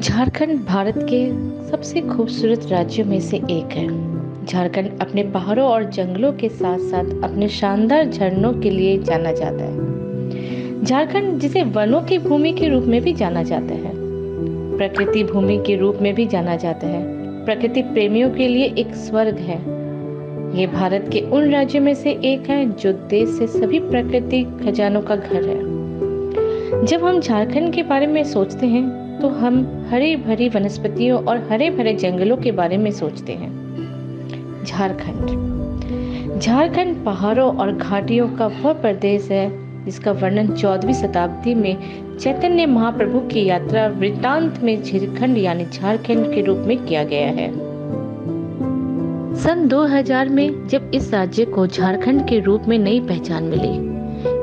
झारखंड भारत के सबसे खूबसूरत राज्यों में से एक है। झारखंड अपने पहाड़ों और जंगलों के साथ साथ अपने शानदार झरनों के लिए जाना जाता है। झारखंड जिसे वनों की भूमि के रूप में भी जाना जाता है, प्रकृति भूमि के रूप में भी जाना जाता है, प्रकृति प्रेमियों के लिए एक स्वर्ग है। ये भारत के उन राज्यों में से एक है जो देश से सभी प्राकृतिक खजानों का घर है। जब हम झारखंड के बारे में सोचते हैं तो हम हरी भरी वनस्पतियों और हरे भरे जंगलों के बारे में सोचते हैं। झारखंड पहाड़ों और घाटियों का वह प्रदेश है जिसका वर्णन 14वीं शताब्दी में चैतन्य महाप्रभु की यात्रा वृत्तांत में झारखंड यानी झारखंड के रूप में किया गया है। सन 2000 में जब इस राज्य को झारखंड के रूप में नई पहचान मिली,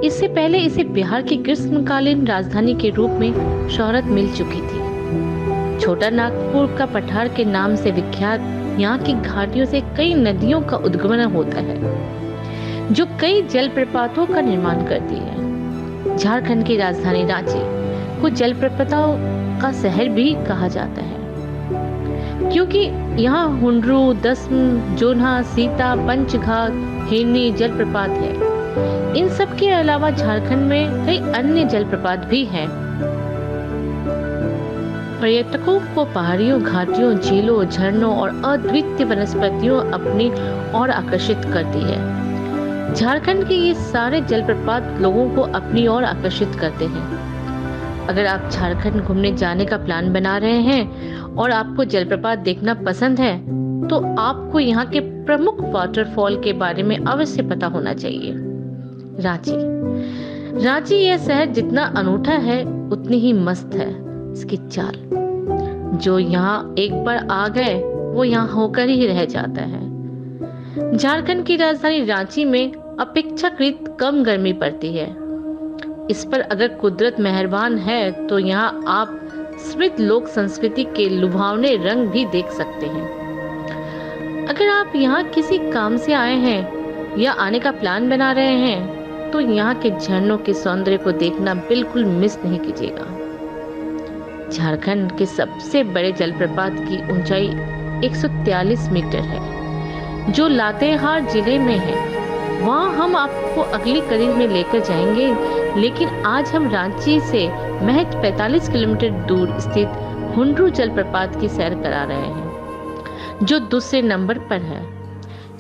इससे पहले इसे बिहार की ग्रीष्मकालीन राजधानी के रूप में शोहरत मिल चुकी थी। छोटा नागपुर का पठार के नाम से विख्यात यहाँ की घाटियों से कई नदियों का उद्गमन होता है जो कई जलप्रपातों का निर्माण करती है। झारखंड की राजधानी रांची को जलप्रपातों का शहर भी कहा जाता है क्योंकि यहाँ हुंड्रू, दस्म, जोन्हा, सीता, पंचघाघ, हिरनी जलप्रपात है। इन सब के अलावा झारखंड में कई अन्य जलप्रपात भी हैं। पर्यटकों को पहाड़ियों, घाटियों, झीलों, झरनों और अद्वितीय वनस्पतियों अपनी ओर आकर्षित करती है। झारखंड के ये सारे जलप्रपात लोगों को अपनी ओर आकर्षित करते हैं। अगर आप झारखंड घूमने जाने का प्लान बना रहे हैं और आपको जलप्रपात देखना पसंद है तो आपको यहाँ के प्रमुख वाटरफॉल के बारे में अवश्य पता होना चाहिए। रांची यह शहर जितना अनूठा है उतनी ही मस्त है इसकी चाल। जो यहाँ एक बार आ गए वो यहाँ होकर ही रह जाता है। झारखंड की राजधानी रांची में अपेक्षाकृत कम गर्मी पड़ती है। इस पर अगर कुदरत मेहरबान है तो यहाँ आप समृद्ध लोक संस्कृति के लुभावने रंग भी देख सकते हैं। अगर आप यहाँ किसी काम से आए हैं या आने का प्लान बना रहे हैं तो यहाँ के झरनों के सौंदर्य को देखना बिल्कुल मिस नहीं कीजिएगा। झारखंड के सबसे बड़े जलप्रपात की ऊंचाई 143 मीटर है जो लातेहार जिले में है। वहाँ हम आपको अगली कड़ी में लेकर जाएंगे, लेकिन आज हम रांची से महज 45 किलोमीटर दूर स्थित हुंड्रू जलप्रपात की सैर करा रहे हैं जो दूसरे नंबर पर है।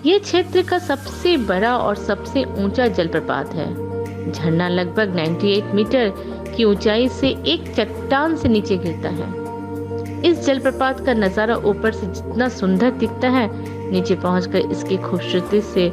ये क्षेत्र का सबसे बड़ा और सबसे ऊंचा जलप्रपात है। झरना लगभग 98 मीटर की ऊंचाई से एक चट्टान से नीचे गिरता है। इस जलप्रपात का नजारा ऊपर से जितना सुंदर दिखता है, नीचे पहुंचकर इसकी खूबसूरती से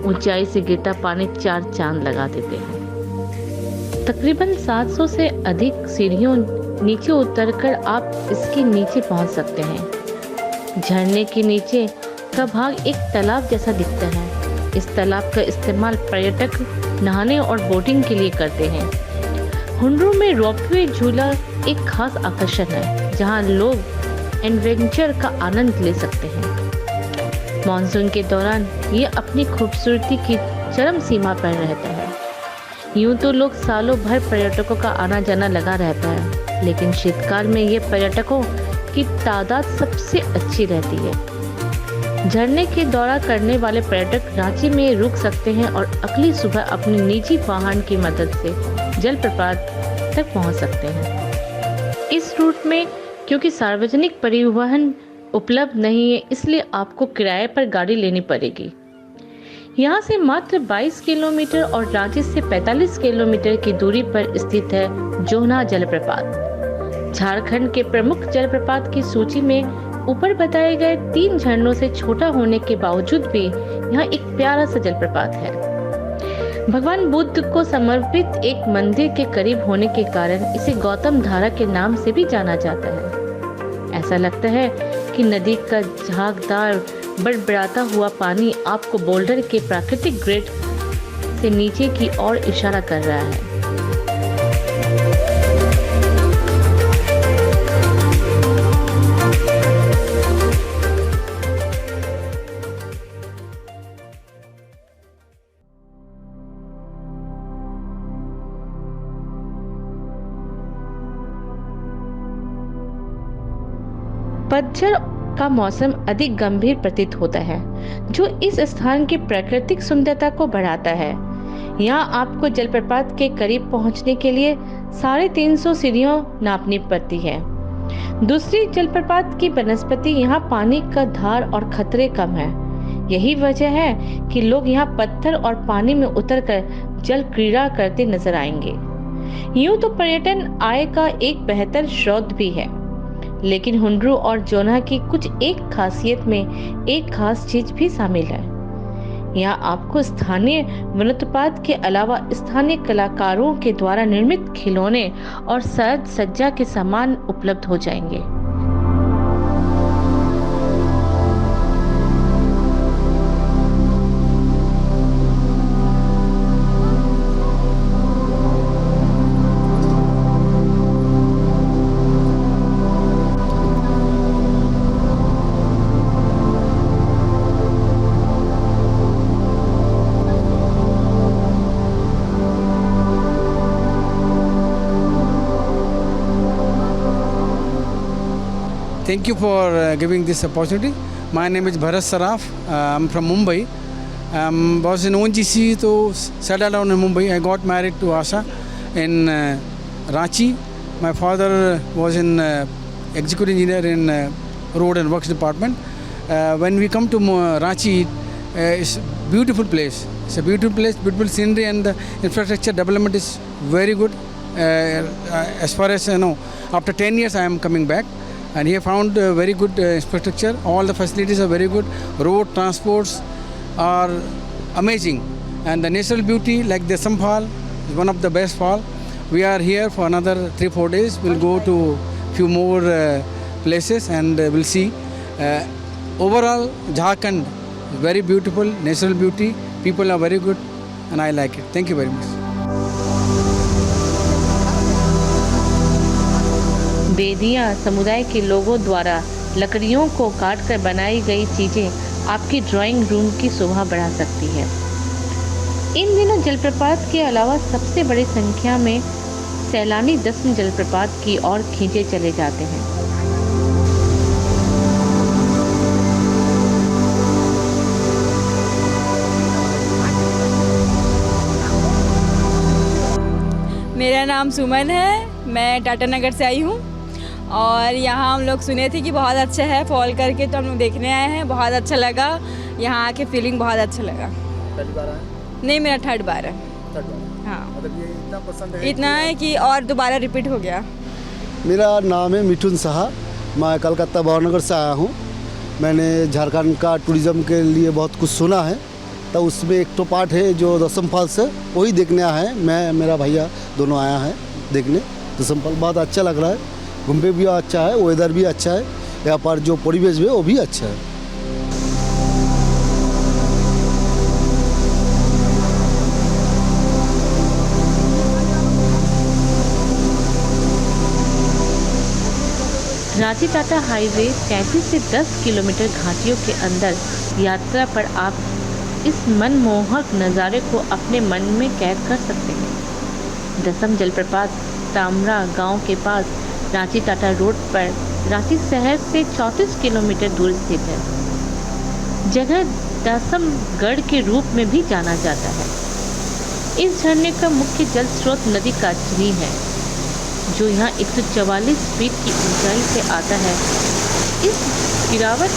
ऊंचाई से गिरता पानी 4 चांद लगा देते हैं। तकरीबन 700 से अधिक सीढ़ियों नीचे उतरकर आप इसके नीचे पहुंच सकते हैं। झरने के नीचे का भाग एक तालाब जैसा दिखता है। इस तालाब का इस्तेमाल पर्यटक नहाने और बोटिंग के लिए करते हैं। हुंड्रू में रोपवे झूला एक खास आकर्षण है जहां लोग एडवेंचर का आनंद ले सकते हैं। मानसून के दौरान ये अपनी खूबसूरती की चरम सीमा पर रहता है। यूं तो लोग सालों भर पर्यटकों का आना जाना लगा रहता है, लेकिन शीतकाल में ये पर्यटकों की तादाद सबसे अच्छी रहती है। झरने के दौरा करने वाले पर्यटक रांची में रुक सकते हैं और अगली सुबह अपनी निजी वाहन की मदद से जलप्रपात तक पहुंच सकते हैं। इस रूट में क्योंकि सार्वजनिक परिवहन उपलब्ध नहीं है, इसलिए आपको किराए पर गाड़ी लेनी पड़ेगी। यहाँ से मात्र 22 किलोमीटर और रांची से 45 किलोमीटर की दूरी पर स्थित है जोन्हा जलप्रपात। झारखंड के प्रमुख जलप्रपात की सूची में ऊपर बताए गए 3 झरनों से छोटा होने के बावजूद भी यहाँ एक प्यारा सा जलप्रपात है। भगवान बुद्ध को समर्पित एक मंदिर के करीब होने के कारण इसे गौतम धारा के नाम से भी जाना जाता है। ऐसा लगता है कि नदी का झागदार बड़बड़ाता हुआ पानी आपको बोल्डर के प्राकृतिक ग्रेड से नीचे की ओर इशारा कर रहा है। पतझड़ का मौसम अधिक गंभीर प्रतीत होता है, जो इस स्थान की प्राकृतिक सुंदरता को बढ़ाता है। यहाँ आपको जलप्रपात के करीब पहुँचने के लिए 350 सीढ़ियाँ नापनी पड़ती है। दूसरी, जलप्रपात की वनस्पति यहाँ पानी का धार और खतरे कम है। यही वजह है कि लोग यहाँ पत्थर और पानी में उतरकर जल क्रीड़ा करते नजर आएंगे। यूं तो पर्यटन आय का एक बेहतर स्रोत भी है, लेकिन हुंड्रू और जोन्हा की कुछ एक खासियत में एक खास चीज भी शामिल है। यहाँ आपको स्थानीय वनोत्पाद के अलावा स्थानीय कलाकारों के द्वारा निर्मित खिलौने और साज सज्जा के सामान उपलब्ध हो जाएंगे। Thank you for giving this opportunity. My name is Bharat Saraf. I'm from Mumbai. Was in ONGC to settle down in Mumbai. I got married to Asha in Ranchi. My father was in executive engineer in road and works department. When we come to Ranchi, it's a beautiful place. It's a beautiful place, beautiful scenery, and the infrastructure development is very good. As far as you know, after 10 years I am coming back. And he found very good infrastructure. All the facilities are very good. Road transports are amazing, and the natural beauty like the Dasam Fall is one of the best fall. We are here for another 3-4 days. We'll go to few more places and we'll see. Overall, Jharkhand is very beautiful, natural beauty. People are very good, and I like it. Thank you very much. बेदिया समुदाय के लोगों द्वारा लकड़ियों को काटकर बनाई गई चीजें आपकी ड्राइंग रूम की शोभा बढ़ा सकती है। इन दिनों जलप्रपात के अलावा सबसे बड़ी संख्या में सैलानी दसम जलप्रपात की ओर खींचे चले जाते हैं। मेरा नाम सुमन है, मैं टाटानगर से आई हूँ और यहाँ हम लोग सुने थे कि बहुत अच्छा है फॉल करके, तो हम लोग देखने आए हैं। बहुत अच्छा लगा, यहाँ आके फीलिंग बहुत अच्छा लगा। पहली बार आए? नहीं, मेरा थर्ड बार है। हाँ, मतलब ये इतना पसंद है? इतना है कि और दोबारा रिपीट हो गया। मेरा नाम है मिठुन साहा, मैं कलकत्ता भावनगर से आया हूँ। मैंने झारखंड का टूरिज़्म के लिए बहुत कुछ सुना है, तो उसमें एक तो पार्ट है जो दसम फॉल्स है, वही देखने आया है। मैं मेरा भैया दोनों आया है देखने। दसम फॉल बहुत अच्छा लग रहा है, घूमने भी अच्छा है, वेदर भी अच्छा है, यहाँ पर जो परिवेश भी है वो भी अच्छा है। रांची टाटा हाईवे 33 से 10 किलोमीटर घाटियों के अंदर यात्रा पर आप इस मनमोहक नज़ारे को अपने मन में कैद कर सकते हैं। दसम जलप्रपात तामरा गांव के पास रांची टाटा रोड पर रांची शहर से 34 किलोमीटर दूर स्थित है। जगह दसमगढ़ के रूप में भी जाना जाता है। इस झरने का मुख्य जल स्रोत नदी काचनी है, जो यहाँ 144 फीट की ऊंचाई से आता है। इस गिरावट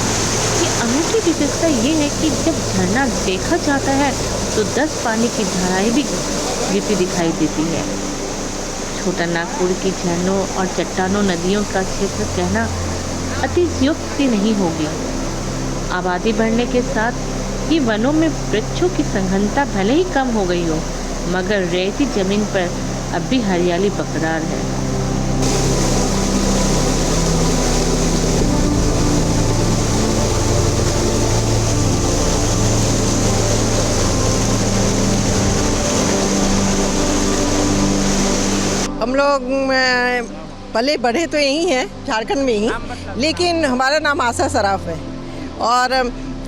की अनूठी विशेषता ये है कि जब झरना देखा जाता है तो 10 पानी की धाराएं भी गिरती दिखाई देती है। छोटा नागपुर की झरनों और चट्टानों नदियों का क्षेत्र कहना अतिशयोक्ति नहीं होगी। आबादी बढ़ने के साथ ही वनों में वृक्षों की सघनता भले ही कम हो गई हो, मगर रेती जमीन पर अब भी हरियाली बरकरार है। हम लोग पले बढ़े तो यही हैं, झारखंड में ही, लेकिन हमारा नाम आशा सराफ है और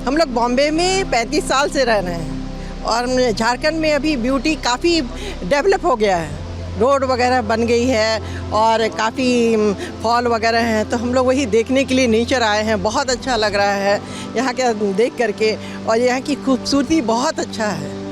हम लोग बॉम्बे में 35 साल से रह रहे हैं और झारखंड में अभी ब्यूटी काफ़ी डेवलप हो गया है। रोड वगैरह बन गई है और काफ़ी फॉल वगैरह हैं, तो हम लोग वही देखने के लिए नेचर आए हैं। बहुत अच्छा लग रहा है यहाँ के देख करके, और यहाँ की खूबसूरती बहुत अच्छा है।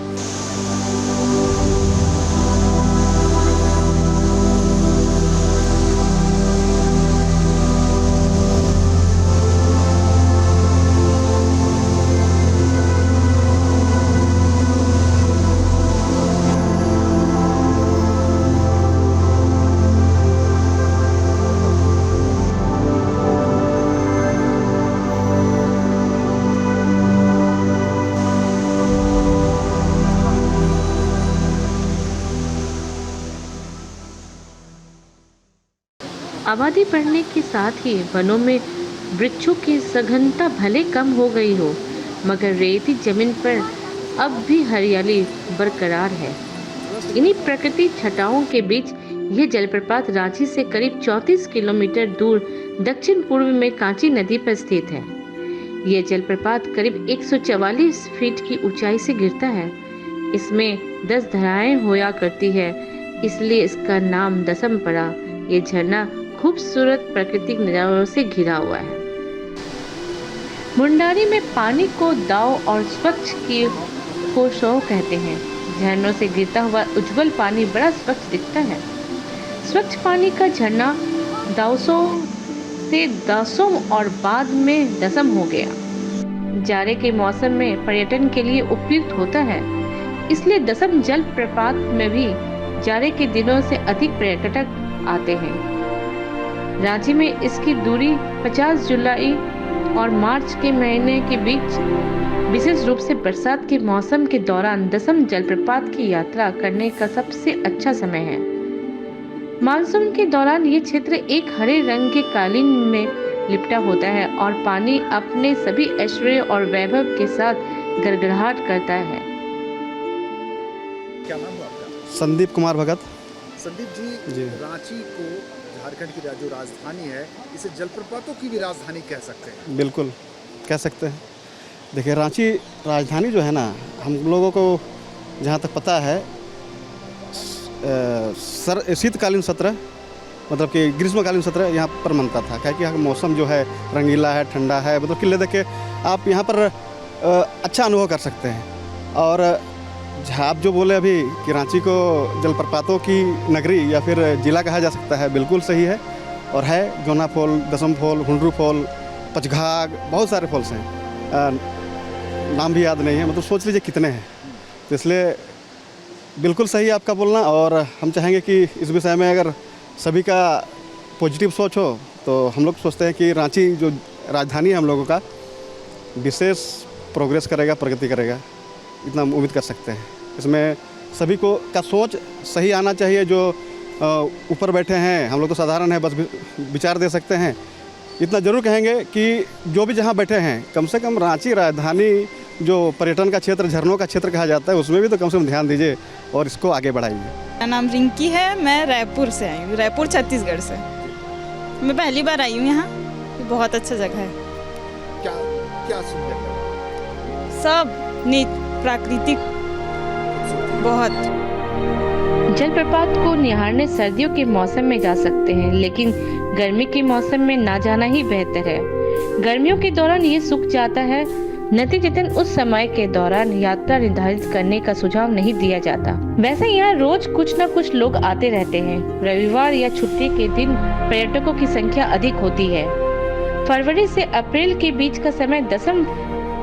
आबादी बढ़ने के साथ ही वनों में वृक्षों की सघनता भले कम हो गई हो, मगर रेती जमीन पर अब भी हरियाली बरकरार है। इन्हीं प्रकृति छटाओं के बीच यह जलप्रपात रांची से करीब 34 किलोमीटर दूर दक्षिण पूर्व में कांची नदी पर स्थित है। यह जलप्रपात करीब 144 फीट की ऊंचाई से गिरता है। इसमें 10 धाराएं होया करती है, इसलिए इसका नाम दसम पड़ा। ये झरना खूबसूरत प्राकृतिक नजारों से घिरा हुआ है। मुंडारी में पानी को दाव और स्वच्छ की को शो कहते हैं। झरनों से गिरता हुआ उज्जवल पानी बड़ा स्वच्छ दिखता है। स्वच्छ पानी का झरना दावसों से दसम और बाद में दसम हो गया। जाड़े के मौसम में पर्यटन के लिए उपयुक्त होता है, इसलिए दसम जल प्रपात में भी जाड़े के दिनों से अधिक पर्यटक आते हैं। रांची में इसकी दूरी 50 जुलाई और मार्च के महीने के बीच विशेष रूप से बरसात के मौसम के दौरान दसम जलप्रपात की यात्रा करने का सबसे अच्छा समय है। मानसून के दौरान ये क्षेत्र एक हरे रंग के कालीन में लिपटा होता है और पानी अपने सभी ऐश्वर्य और वैभव के साथ गड़गड़ाहट करता है। क्या नाम है आपका? संदीप कुमार भगत। संदीप जी, रांची को झारखंड की जो राजधानी है, इसे जलप्रपातों की भी राजधानी कह सकते हैं। बिल्कुल कह सकते हैं। देखिए, रांची राजधानी जो है ना, हम लोगों को जहाँ तक पता है शीतकालीन सत्र, मतलब कि ग्रीष्मकालीन सत्र यहाँ पर मनता था। क्या कि यहाँ का मौसम जो है रंगीला है, ठंडा है, मतलब किले देख के आप यहाँ पर अच्छा अनुभव कर सकते हैं। और आप जो बोले अभी कि रांची को जलप्रपातों की नगरी या फिर जिला कहा जा सकता है, बिल्कुल सही है। और है जोना फॉल, दसम फॉल, हुंडरू फॉल, पचघाग, बहुत सारे फॉल्स हैं, नाम भी याद नहीं है, मतलब सोच लीजिए कितने हैं। तो इसलिए बिल्कुल सही है आपका बोलना। और हम चाहेंगे कि इस विषय में अगर सभी का पॉजिटिव सोच हो, तो हम लोग सोचते हैं कि रांची जो राजधानी है हम लोगों का, विशेष प्रोग्रेस करेगा, प्रगति करेगा, इतना उम्मीद कर सकते हैं। इसमें सभी को का सोच सही आना चाहिए। जो ऊपर बैठे हैं, हम लोग तो साधारण है, बस विचार दे सकते हैं। इतना ज़रूर कहेंगे कि जो भी जहाँ बैठे हैं, कम से कम रांची राजधानी जो पर्यटन का क्षेत्र, झरनों का क्षेत्र कहा जाता है, उसमें भी तो कम से कम ध्यान दीजिए और इसको आगे बढ़ाइए। मेरा नाम रिंकी है, मैं रायपुर से आई हूँ, रायपुर छत्तीसगढ़ से। मैं पहली बार आई हूँ यहाँ, बहुत अच्छा जगह है। क्या क्या सुंदर सब प्राकृतिक बहुत। जलप्रपात को निहारने सर्दियों के मौसम में जा सकते हैं, लेकिन गर्मी के मौसम में ना जाना ही बेहतर है। गर्मियों के दौरान ये सूख जाता है, नतीजतन उस समय के दौरान यात्रा निर्धारित करने का सुझाव नहीं दिया जाता। वैसे यहाँ रोज कुछ न कुछ लोग आते रहते हैं। रविवार या छुट्टी के दिन पर्यटकों की संख्या अधिक होती है। फरवरी से अप्रैल के बीच का समय दसम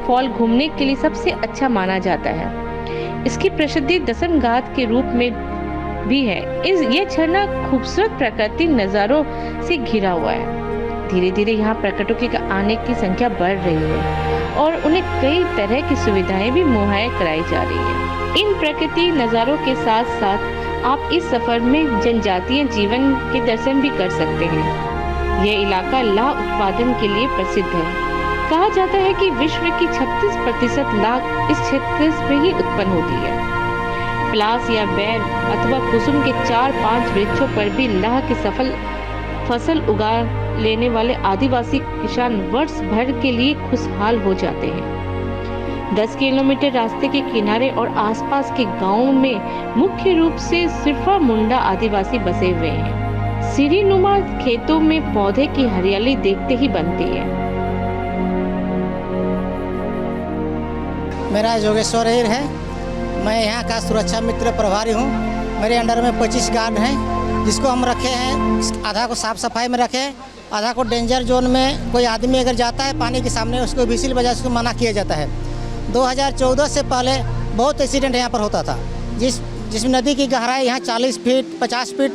फॉल घूमने के लिए सबसे अच्छा माना जाता है। इसकी प्रसिद्धि दसम घाट के रूप में भी है। ये झरना खूबसूरत प्राकृतिक नज़ारों से घिरा हुआ है। धीरे धीरे यहाँ पर्यटकों के आने की संख्या बढ़ रही है और उन्हें कई तरह की सुविधाएं भी मुहैया कराई जा रही है। इन प्राकृतिक नज़ारों के साथ साथ आप इस सफर में जनजातीय जीवन के दर्शन भी कर सकते हैं। यह इलाका लाह उत्पादन के लिए प्रसिद्ध है। कहा जाता है कि विश्व की 36% लाख इस क्षेत्र में ही उत्पन्न होती है। पलास या बैर अथवा कुसुम के 4-5 वृक्षों पर भी लाह की सफल फसल उगा लेने वाले आदिवासी किसान वर्ष भर के लिए खुशहाल हो जाते हैं। 10 किलोमीटर रास्ते के किनारे और आसपास के गांवों में मुख्य रूप से सिरफा मुंडा आदिवासी बसे हुए हैं। सीढ़ी नुमा खेतों में पौधे की हरियाली देखते ही बनती है। मेरा जोगेश्वर हीर है। मैं यहाँ का सुरक्षा मित्र प्रभारी हूँ। मेरे अंडर में 25 गार्ड हैं, जिसको हम रखे हैं। आधा को साफ सफाई में रखे, आधा को डेंजर जोन में। कोई आदमी अगर जाता है पानी के सामने, उसको व्हिसिल बजा उसको मना किया जाता है। 2014 से पहले बहुत एक्सीडेंट यहाँ पर होता था, जिसमें नदी की गहराई यहाँ 40 फीट 50 फीट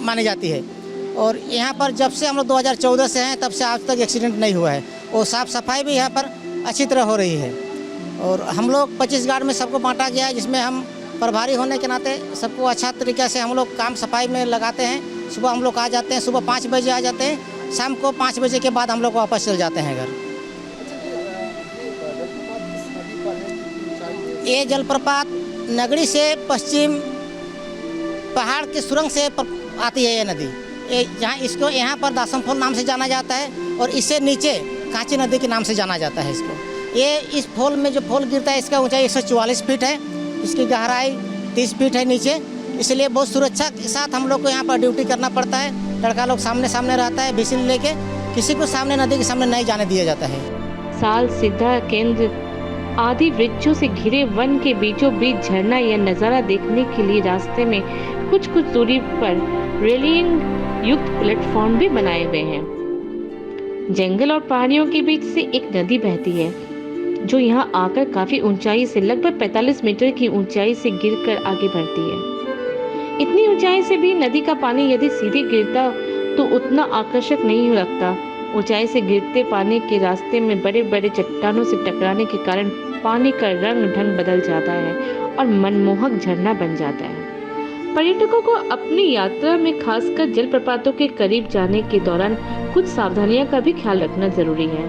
मानी जाती है। और यहाँ पर जब से हम लोग 2014 से हैं, तब से आज तक एक्सीडेंट नहीं हुआ है। और साफ़ सफाई भी यहाँ पर अच्छी तरह हो रही है। और हम लोग 25 गार्ड में सबको बांटा गया है, जिसमें हम प्रभारी होने के नाते सबको अच्छा तरीक़े से हम लोग काम सफाई में लगाते हैं। सुबह हम लोग आ जाते हैं, सुबह 5 बजे आ जाते हैं, शाम को 5 बजे के बाद हम लोग वापस चल जाते हैं घर। ये जलप्रपात नगरी से पश्चिम पहाड़ के सुरंग से आती है ये नदी। इसको यहाँ पर दासमफोल नाम से जाना जाता है, और इससे नीचे कांची नदी के नाम से जाना जाता है इसको। ये इस फॉल में जो फॉल गिरता है, इसका ऊंचाई 144 फीट है, इसकी गहराई 30 फीट है नीचे। इसलिए बहुत सुरक्षा के साथ हम लोग को यहाँ पर ड्यूटी करना पड़ता है। लड़का लोग सामने सामने रहता है व्हिसिल लेके, किसी को सामने नदी के सामने नहीं जाने दिया जाता है। साल सिद्धा केंद्र आदि वृक्षों से घिरे वन के बीचों बीच झरना यह नज़ारा देखने के लिए रास्ते में कुछ दूरी पर रेलिंग युक्त प्लेटफॉर्म भी बनाए हुए हैं। जंगल और पहाड़ियों के बीच से एक नदी बहती है, जो यहाँ आकर काफी ऊंचाई से लगभग 45 मीटर की ऊंचाई से गिरकर आगे बढ़ती है। इतनी ऊंचाई से भी नदी का पानी यदि सीधे गिरता तो उतना आकर्षक नहीं लगता। ऊंचाई से गिरते पानी के रास्ते में बड़े बड़े चट्टानों से टकराने के कारण पानी का रंग ढंग बदल जाता है और मनमोहक झरना बन जाता है। पर्यटकों को अपनी यात्रा में खासकर जलप्रपातों के करीब जाने के दौरान कुछ सावधानियों का भी ख्याल रखना जरूरी है।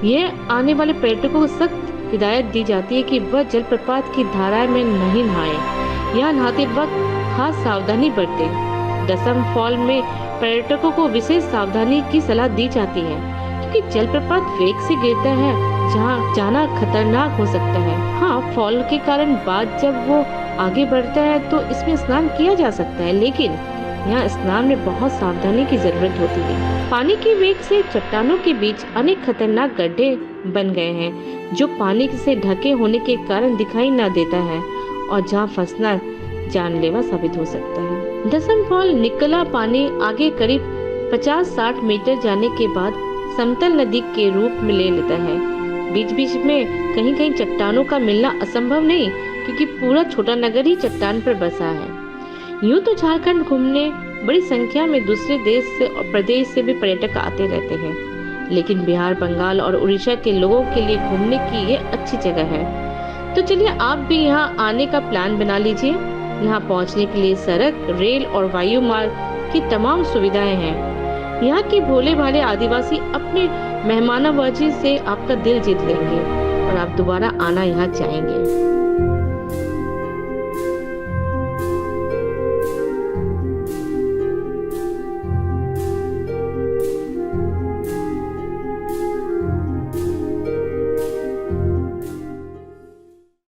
यह आने वाले पर्यटकों को सख्त हिदायत दी जाती है कि वह जलप्रपात की धारा में नहीं नहाएं। यहाँ नहाते वक्त खास सावधानी बरतें। दसम फॉल में पर्यटकों को विशेष सावधानी की सलाह दी जाती है, क्योंकि जलप्रपात वेग से गिरता है, जहाँ जाना खतरनाक हो सकता है। हाँ, फॉल के कारण बाद जब वो आगे बढ़ता है तो इसमें स्नान किया जा सकता है, लेकिन यहाँ स्नान में बहुत सावधानी की जरूरत होती है। पानी के वेग से चट्टानों के बीच अनेक खतरनाक गड्ढे बन गए हैं, जो पानी से ढके होने के कारण दिखाई न देता है और जहाँ फंसना जानलेवा साबित हो सकता है। दसम फॉल निकला पानी आगे करीब 50-60 मीटर जाने के बाद समतल नदी के रूप में ले लेता है। बीच बीच में कहीं कहीं चट्टानों का मिलना असंभव नहीं, क्योंकि पूरा छोटा नगर ही चट्टान पर बसा है। यूं तो झारखंड घूमने बड़ी संख्या में दूसरे देश से और प्रदेश से भी पर्यटक आते रहते हैं, लेकिन बिहार, बंगाल और उड़ीसा के लोगों के लिए घूमने की ये अच्छी जगह है। तो चलिए आप भी यहाँ आने का प्लान बना लीजिए। यहाँ पहुँचने के लिए सड़क, रेल और वायु मार्ग की तमाम सुविधाएं हैं। यहाँ के भोले भाले आदिवासी अपने मेहमाननवाजी से आपका दिल जीत लेंगे और आप दोबारा आना यहाँ चाहेंगे।